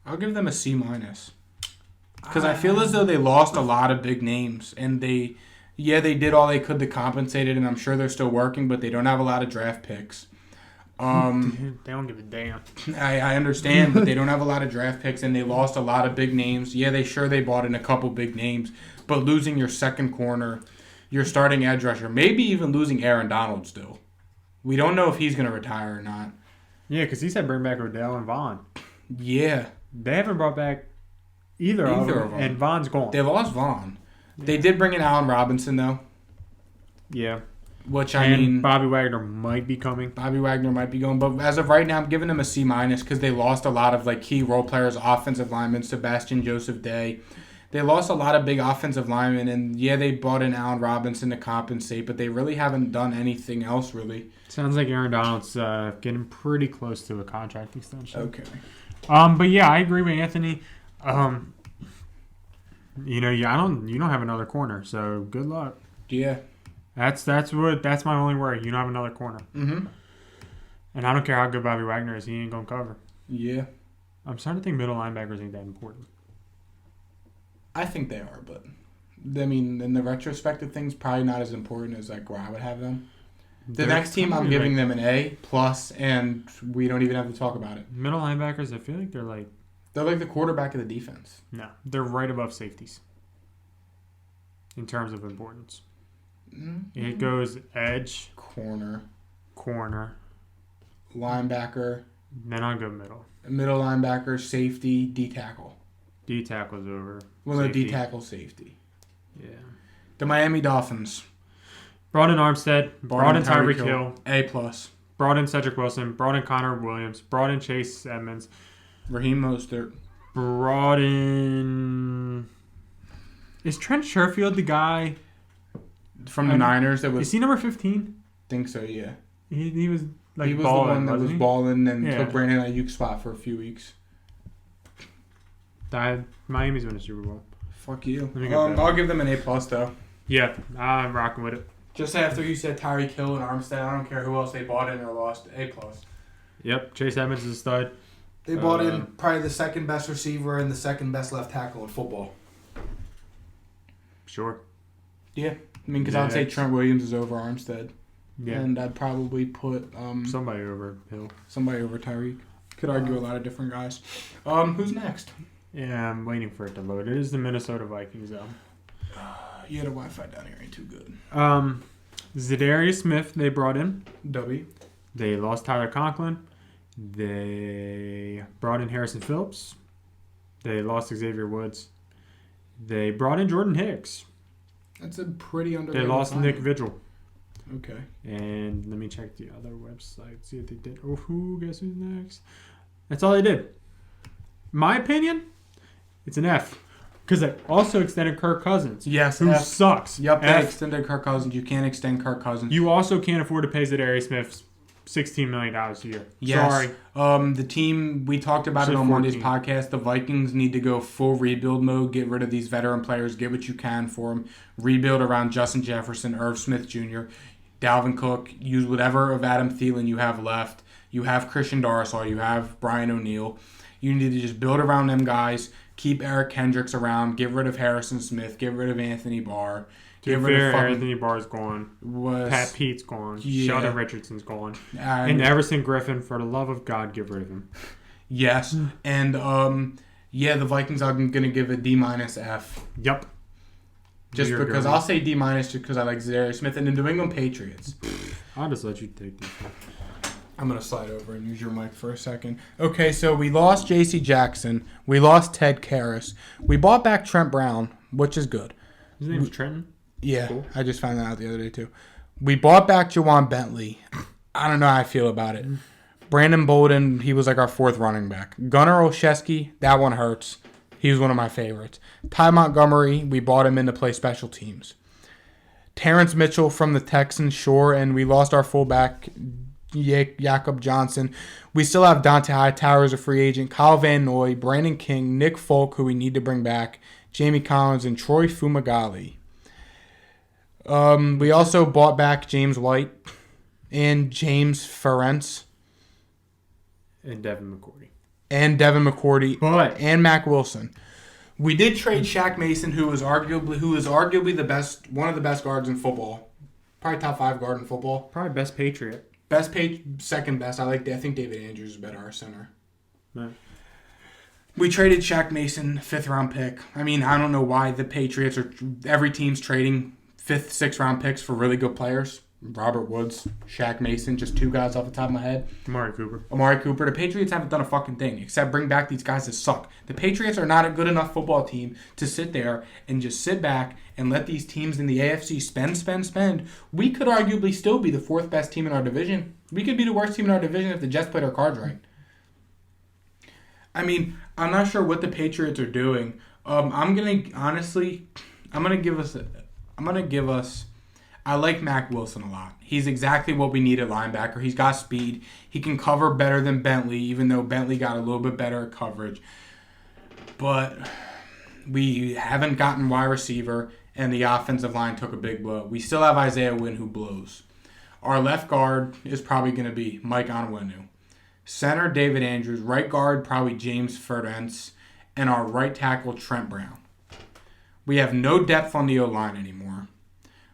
a C minus because I feel as though they lost a lot of big names, and they did all they could to compensate it, and I'm sure they're still working, but they don't have a lot of draft picks. They don't give a damn. I understand, but they don't have a lot of draft picks, and they lost a lot of big names. Yeah, they bought in a couple big names, but losing your second corner, your starting edge rusher, maybe even losing Aaron Donald still. We don't know if he's going to retire or not. Yeah, because he said bring back Odell and Vaughn. Yeah. They haven't brought back either of them, and Vaughn's gone. They lost Vaughn. Yeah. They did bring in Allen Robinson, though. Yeah. Which, I mean... Bobby Wagner might be coming. Bobby Wagner might be going. But as of right now, I'm giving him a C- because they lost a lot of like key role players, offensive linemen, Sebastian Joseph Day. They lost a lot of big offensive linemen. And, yeah, they brought in Allen Robinson to compensate, but they really haven't done anything else, really. Sounds like Aaron Donald's getting pretty close to a contract extension. Okay. But, yeah, I agree with Anthony. You don't have another corner, so good luck. Yeah. That's my only worry. You don't have another corner. Mm-hmm. And I don't care how good Bobby Wagner is, he ain't gonna cover. Yeah. I'm starting to think middle linebackers ain't that important. I think they are, but I mean, in the retrospective, things probably not as important as like where I would have them. The next team, I'm giving them an A+, and we don't even have to talk about it. Middle linebackers, I feel like they're like the quarterback of the defense. No, they're right above safeties in terms of importance. Mm-hmm. It goes edge, corner, then linebacker. I'll go middle. Middle linebacker, safety, D-tackle. D-tackle's over. Well, no, D-tackle, safety. Yeah. The Miami Dolphins. Brought in Armstead. Brought in Tyreek Hill. A+. Brought in Cedric Wilson. Brought in Connor Williams. Brought in Chase Edmonds. Raheem Mostert. Brought in... Is Trent Sherfield the guy... From the Niners that was... Is he number 15? Think so, yeah. He was like he was balling, the one that was balling and took Brandon Ayuk's spot for a few weeks. Miami's winning the Super Bowl. Fuck you. I'll give them an A+ though. Yeah, I'm rocking with it. Just after you said Tyreek Hill and Armstead, I don't care who else they bought in or lost. A+. Yep, Chase Edmonds is a stud. They bought in probably the second best receiver and the second best left tackle in football. Sure. Yeah. I mean, because I'd say Trent Williams is over Armstead. Yeah. And I'd probably put... somebody over Hill. Somebody over Tyreek. Could argue a lot of different guys. Who's next? Yeah, I'm waiting for it to load. It is the Minnesota Vikings, though. Yeah, the Wi-Fi down here ain't too good. Zadarius Smith, they brought in. W. They lost Tyler Conklin. They brought in Harrison Phillips. They lost Xavier Woods. They brought in Jordan Hicks. That's a pretty underrated. They lost Nick Vigil. Okay. And let me check the other website, see if they did. Guess who's next? That's all they did. My opinion, it's an F. Because they also extended Kirk Cousins. Yes, who sucks. Yep, they extended Kirk Cousins. You can't extend Kirk Cousins. You also can't afford to pay Zadarius Smith $16 million a year. Yes. Sorry. The team, we talked about it on Monday's podcast. The Vikings need to go full rebuild mode. Get rid of these veteran players. Get what you can for them. Rebuild around Justin Jefferson, Irv Smith Jr., Dalvin Cook. Use whatever of Adam Thielen you have left. You have Christian Darrisaw. You have Brian O'Neill. You need to just build around them guys. Keep Eric Kendricks around. Get rid of Harrison Smith. Get rid of Anthony Barr. Anthony Barr's gone. Pat Pete's gone. Yeah. Sheldon Richardson's gone. And Everson Griffin, for the love of God, get rid of him. Yes. And, the Vikings are going to give a D-F. Yep. Just because I'll say D- just because I like Zadarius Smith and the New England Patriots. I'll just let you take this. I'm going to slide over and use your mic for a second. Okay, so we lost J.C. Jackson. We lost Ted Karras. We bought back Trent Brown, which is good. His name's Trenton? Yeah, cool. I just found that out the other day, too. We bought back Jawan Bentley. I don't know how I feel about it. Brandon Bolden, he was like our fourth running back. Gunnar Olszewski, that one hurts. He was one of my favorites. Ty Montgomery, we bought him in to play special teams. Terrence Mitchell from the Texans, sure, and we lost our fullback, Jakob Johnson. We still have Dante Hightower as a free agent, Kyle Van Noy, Brandon King, Nick Folk, who we need to bring back, Jamie Collins, and Troy Fumagalli. We also bought back James White and James Ferentz. And Devin McCourty. And Mac Wilson. We did trade Shaq Mason, who is arguably the best, one of the best guards in football. Probably top 5 guard in football. Probably best Patriot. Second best. I think David Andrews is better our center. Right. We traded Shaq Mason, 5th-round pick. I mean, I don't know why the Patriots are... Every team's trading 5th, 6th-round picks for really good players. Robert Woods, Shaq Mason, just 2 guys off the top of my head. Amari Cooper. The Patriots haven't done a fucking thing except bring back these guys that suck. The Patriots are not a good enough football team to sit there and just sit back and let these teams in the AFC spend. We could arguably still be the 4th best team in our division. We could be the worst team in our division if the Jets played our cards right. I mean, I'm not sure what the Patriots are doing. I'm gonna give us. I like Mac Wilson a lot. He's exactly what we need at linebacker. He's got speed. He can cover better than Bentley, even though Bentley got a little bit better at coverage. But we haven't gotten wide receiver, and the offensive line took a big blow. We still have Isaiah Wynn, who blows. Our left guard is probably going to be Mike Onwenu. Center, David Andrews. Right guard, probably James Ferentz. And our right tackle, Trent Brown. We have no depth on the O-line anymore.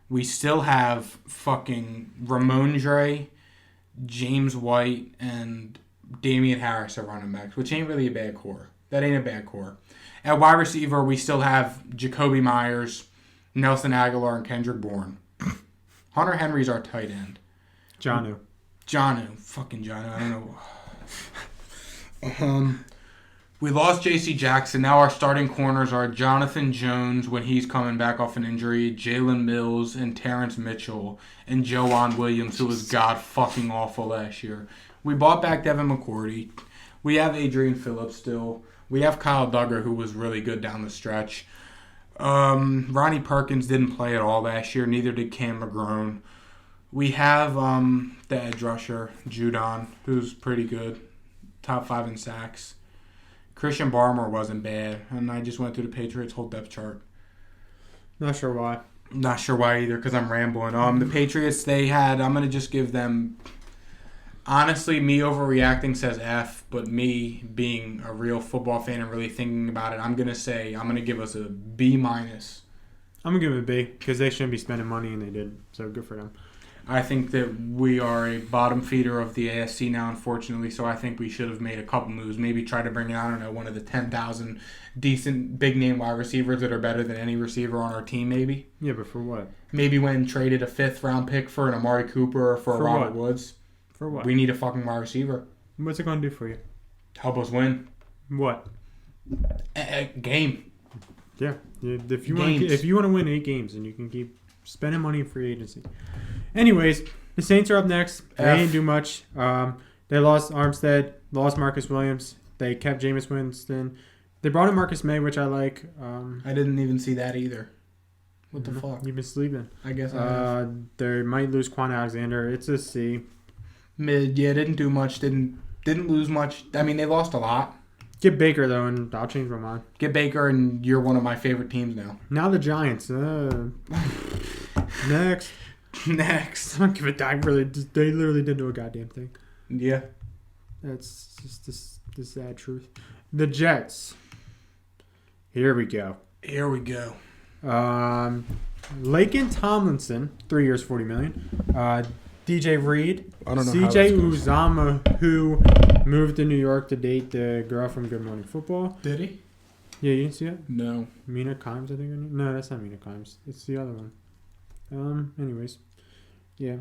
We still have fucking Ramondre, James White, and Damian Harris at running backs, which ain't really a bad core. That ain't a bad core. At wide receiver, we still have Jacoby Myers, Nelson Aguilar, and Kendrick Bourne. Hunter Henry's our tight end. Jonnu. Fucking Jonnu. I don't know. We lost J.C. Jackson. Now our starting corners are Jonathan Jones when he's coming back off an injury, Jalen Mills, and Terrence Mitchell, and Joanne Williams, who was god fucking awful last year. We bought back Devin McCourty. We have Adrian Phillips still. We have Kyle Duggar, who was really good down the stretch. Ronnie Perkins didn't play at all last year. Neither did Cam McGrone. We have the edge rusher, Judon, who's pretty good. Top 5 in sacks. Christian Barmore wasn't bad, and I just went through the Patriots' whole depth chart. Not sure why. Not sure why either, because I'm rambling. The Patriots, I'm going to just give them... Honestly, me overreacting says F, but me being a real football fan and really thinking about it, I'm going to give us a B-. I'm going to give it a B, because they shouldn't be spending money, and they did, so good for them. I think that we are a bottom feeder of the AFC now, unfortunately, so I think we should have made a couple moves. Maybe try to bring in, I don't know, one of the 10,000 decent big-name wide receivers that are better than any receiver on our team, maybe. Yeah, but for what? Maybe when traded a 5th-round pick for an Amari Cooper or for a Robert Woods. For what? We need a fucking wide receiver. What's it going to do for you? Help us win. What? A game. Yeah. If you want to win 8 games, then you can keep spending money in free agency. Anyways, the Saints are up next. They didn't do much. They lost Armstead, lost Marcus Williams. They kept Jameis Winston. They brought in Marcus May, which I like. I didn't even see that either. What the fuck? You've been sleeping. I guess I have. They might lose Quan Alexander. It's a C. Mid, yeah, didn't do much. Didn't lose much. I mean, they lost a lot. Get Baker, though, and I'll change my mind. Get Baker, and you're one of my favorite teams now. Now the Giants. Next. Next. I don't give a damn. They literally didn't do a goddamn thing. Yeah. That's just the sad truth. The Jets. Here we go. Laken Tomlinson, 3 years, $40 million. DJ Reed. I don't know CJ Uzama, who moved to New York to date the girl from Good Morning Football. Did he? Yeah, you didn't see it? No. Mina Kimes, I think. No, that's not Mina Kimes. It's the other one. Anyways. Yeah.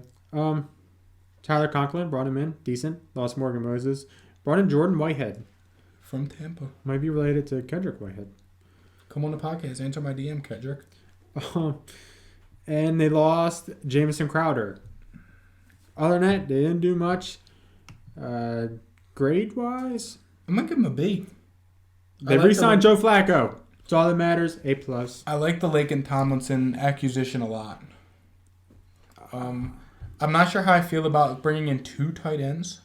Tyler Conklin, brought him in. Decent. Lost Morgan Moses. Brought in Jordan Whitehead. From Tampa. Might be related to Kendrick Whitehead. Come on the podcast. Answer my DM, Kendrick. And they lost Jamison Crowder. Other than that, they didn't do much. Grade-wise? I'm going to give them a B. They re-signed Joe Flacco. That's all that matters. A+. I like the Laken Tomlinson acquisition a lot. I'm not sure how I feel about bringing in 2 tight ends.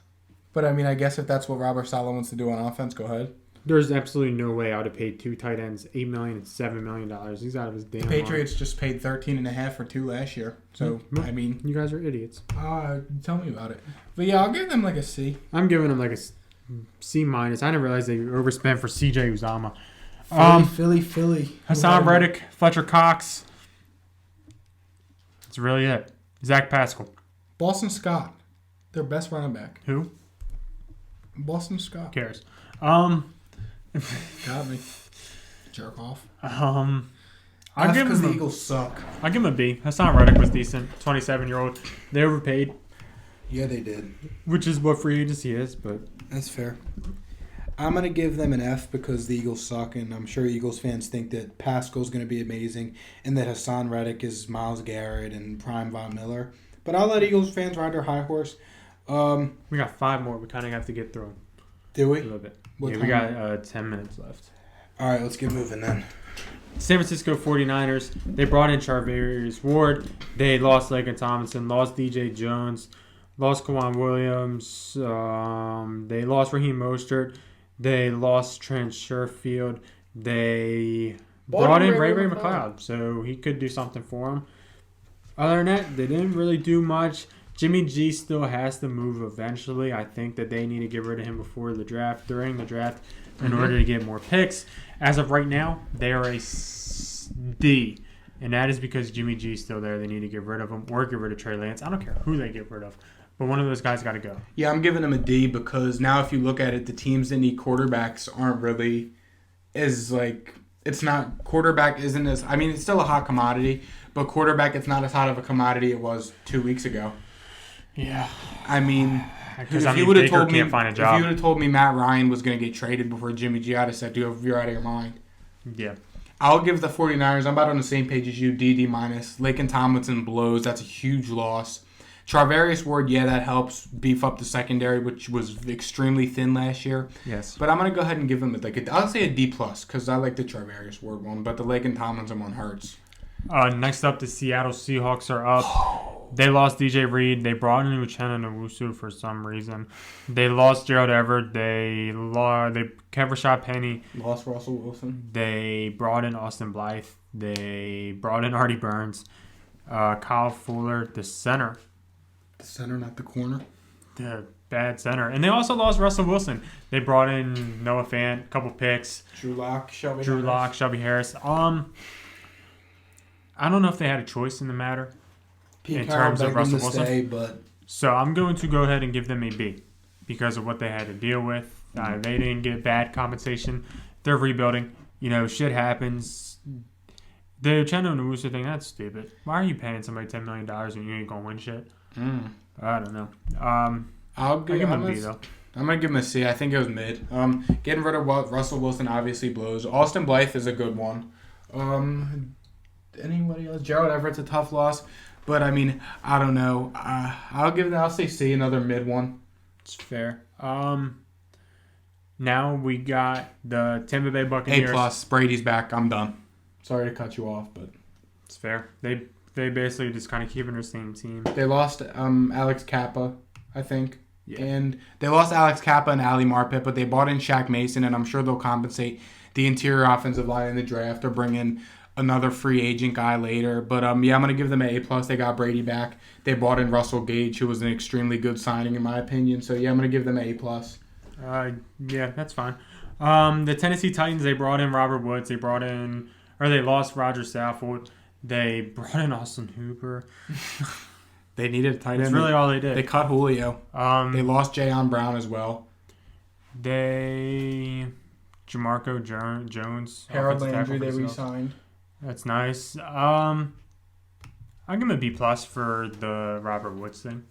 But, I mean, I guess if that's what Robert Saleh wants to do on offense, go ahead. There's absolutely no way I would have paid 2 tight ends $8 million and $7 million. He's out of his damn mind. The Patriots just paid $13.5 for 2 last year. So, I mean... You guys are idiots. Tell me about it. But, yeah, I'll give them like a C. I'm giving them like a C-. I didn't realize they overspent for CJ Uzama. Philly. Hassan Reddick, Fletcher Cox. That's really it. Zach Pascal. Boston Scott. Their best running back. Who? Boston Scott. Cares. Got me. Jerk off. I'll give because him the Eagles suck. I'll give him a B. Hassan Reddick was decent. 27-year-old. They overpaid, Yeah, they did. which is what free agency is, but That's fair. I'm going to give them an F because the Eagles suck, and I'm sure Eagles fans think that Pascal's going to be amazing and that Hassan Reddick is Myles Garrett and prime Von Miller. But I'll let Eagles fans ride their high horse. we got 5 more. We kind of have to get through Do a we? little bit. What We time? got 10 minutes left. All right, let's get moving then. San Francisco 49ers, they brought in Charvarius Ward. They lost Laken Tomlinson, lost DJ Jones, lost Kawhi Williams. They lost Raheem Mostert. They lost Trent Sherfield. They brought in Ray McLeod, so he could do something for them. Other than that, they didn't really do much. Jimmy G still has to move eventually. I think that they need to get rid of him before the draft, during the draft, in order to get more picks. As of right now, they are a D, and that is because Jimmy G is still there. They need to get rid of him or get rid of Trey Lance. I don't care who they get rid of, but one of those guys got to go. Yeah, I'm giving them a D because now if you look at it, the teams that need quarterbacks aren't really as it's not, quarterback isn't as, I mean, it's still a hot commodity, but quarterback, it's not as hot of a commodity it was 2 weeks ago. Yeah. I mean, Because if you would have Baker told me, can't find a if job. you would have told me Matt Ryan was going to get traded before Jimmy G, I'd have said, dude, you're out of your mind. Yeah. I'll give the 49ers, I'm about on the same page as you, D minus. Laken Tomlinson blows. That's a huge loss. Charvarius Ward, yeah, that helps beef up the secondary, which was extremely thin last year. Yes. But I'm going to go ahead and give him I'll say a D plus because I like the Charvarius Ward one, but the Laken Tomlinson one hurts. Next up, the Seattle Seahawks are up. They lost DJ Reed. They brought in Uchenna Nwosu for some reason. They lost Gerald Everett. They kept Rashad Penny. Lost Russell Wilson. They brought in Austin Blythe. They brought in Artie Burns. Kyle Fuller, the center. The center, not the corner. The bad center. And they also lost Russell Wilson. They brought in Noah Fant, a couple picks. Drew Lock, Shelby Harris. I don't know if they had a choice in the matter. In terms of Russell Wilson. But So I'm going to go ahead and give them a B because of what they had to deal with. They didn't get bad compensation. They're rebuilding. Shit happens. The Uchenna Nwosu thing, that's stupid. Why are you paying somebody $10 million when you ain't going to win shit? I don't know. I'll give him a B, though. I'm going to give him a C. I think it was mid. Getting rid of Russell Wilson obviously blows. Austin Blythe is a good one. Anybody else? Gerald Everett's a tough loss. But, I mean, I don't know. I'll say C, another mid one. It's fair. Now we got the Tampa Bay Buccaneers. A plus. Brady's back. I'm done. Sorry to cut you off, but It's fair. They basically just kind of keeping their same team. they lost Alex Kappa, I think. Yeah. And they lost Alex Kappa and Ali Marpet, but they bought in Shaq Mason, and I'm sure they'll compensate the interior offensive line in the draft or bring in another free agent guy later. But, I'm going to give them an A+. They got Brady back. They bought in Russell Gage, who was an extremely good signing, in my opinion. So, yeah, I'm going to give them an A+. Yeah, that's fine. The Tennessee Titans, they brought in Robert Woods. They lost Roger Saffold. They brought in Austin Hooper. They needed a tight end. That's really all they did. They cut Julio. They lost Jayon Brown as well. Jamarco Jones. Harold offensive Landry, tackle they for the Seahawks. re-signed. That's nice. I'll give him a B+ for the Robert Woods thing.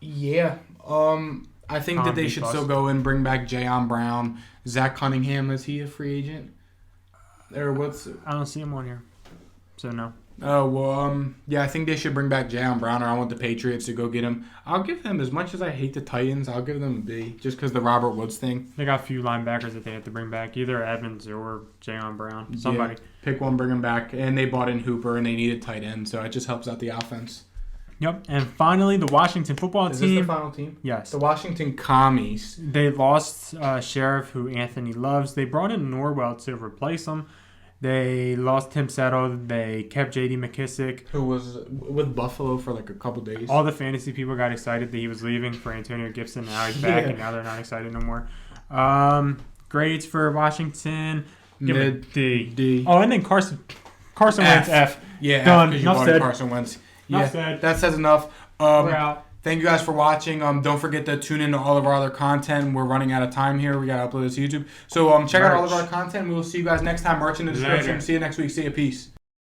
Yeah. I think that they should still go and bring back Jayon Brown. Zach Cunningham, is he a free agent? Or what's... I don't see him on here, so no. Oh, well, yeah, I think they should bring back Jayon Brown, or I want the Patriots to go get him. I'll give them, as much as I hate the Titans, I'll give them a B, just because the Robert Woods thing. They got a few linebackers that they have to bring back, either Evans or Jayon Brown. Somebody. Yeah, pick one, bring them back. And they bought in Hooper, and they needed tight end, so it just helps out the offense. Yep. And finally, the Washington football Is team. this the final team? Yes. The Washington Commies. They lost Sheriff, who Anthony loves. They brought in Norwell to replace him. They lost Tim Settle. They kept J.D. McKissick. Who was with Buffalo for like a couple days. All the fantasy people got excited that he was leaving for Antonio Gibson. Now he's back, Yeah. and now they're not excited no more. Grades for Washington. Give Mid, it D. D. Oh, and then Carson Wentz, F. Yeah, Done. because you Enough bought said. Carson Wentz. Enough Yeah, said. that says enough. We're out. Thank you guys for watching. Don't forget to tune into all of our other content. We're running out of time here. We got to upload this to YouTube. So check out all of our content. We will see you guys next time. Merch in the description. Later. See you next week. See you. Peace.